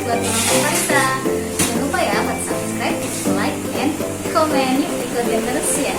buat Mama Farisa. Jangan lupa ya buat subscribe, like, and comment. Yuk ikutin terus ya.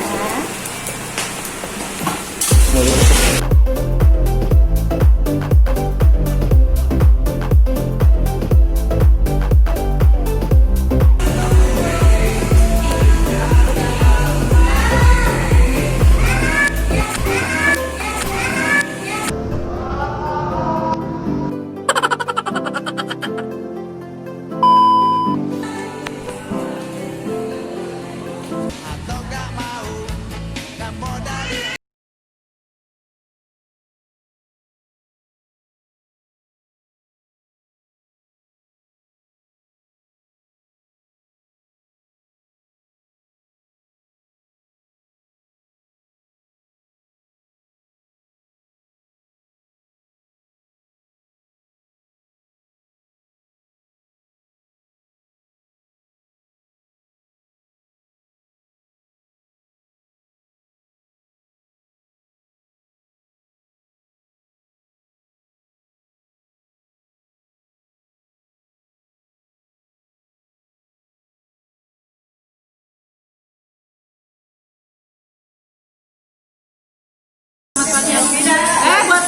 Buat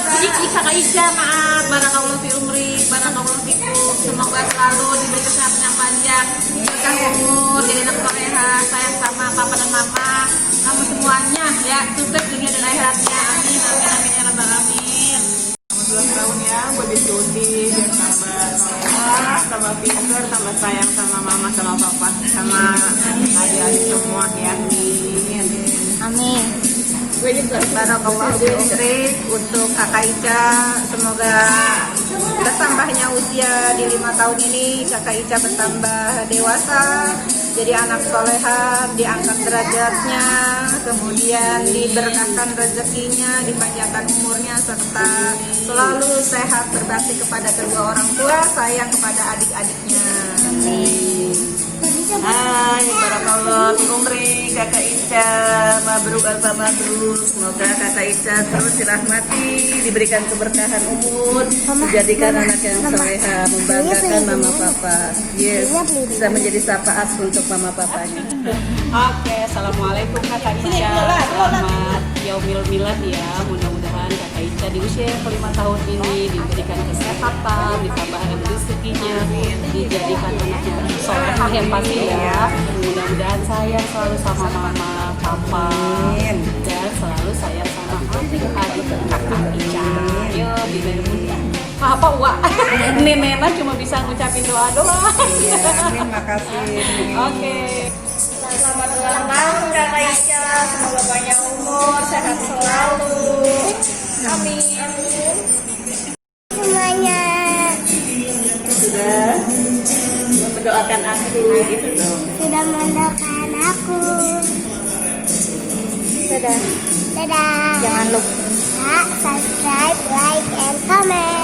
kakak Isya, maaf, barakallahu fi umri, barakallahu fikum. Semoga selalu diberi kesehatan yang panjang, berkah umur, jadi anak soleha, sayang sama papa dan mama, kamu semuanya ya, sukses dunia dan akhiratnya. Amin, amin, amin, ya rabbal alamin. 12 tahun ya, buat dicuti, biar tambah soleha, tambah pintar, tambah sayang sama mama, sama papa, sama adik-adik semua ya. Amin. Barakallahu fi umri untuk kakak Ica, semoga bertambahnya usia di 5 tahun ini kakak Ica bertambah dewasa, jadi anak soleha, diangkat derajatnya, kemudian diberkahkan rezekinya, dipanjangkan umurnya, serta selalu sehat, berbakti kepada kedua orang tua, sayang kepada adik-adiknya. Hai, barakallahu fi umri kakak Ica, mabruk alfa mabruk. Semoga kakak Ica terus dirahmati, diberikan keberkahan umur, dijadikan anak yang soleha, membanggakan mama papa. Yes, bisa menjadi syafaat untuk mama papanya. Oke, assalamualaikum kakak Ica. Selamat Yaumil Milad ya. Mudah-mudahan kakak Ica di usia ke-5 tahun ini diberikan kesehatan, ditambahkan rezekinya, dijadikan anak yang solehah yang pasti ya. Mudah-mudahan sayang selalu sama mama, papa, dan selalu sayang sama adik-adik kakak Ica. Yo, apa Wak? Nenena cuma bisa ngucapin doa-doa. Amin, makasih. Oke. Selamat ulang tahun kakak Ica. Semoga banyak umur, sehat selalu. Amin. Semuanya Sudah mendoakan aku gitu dong. sudah mendoakan aku. Dadah. Dadah. Jangan lupa Subscribe, like, and comment.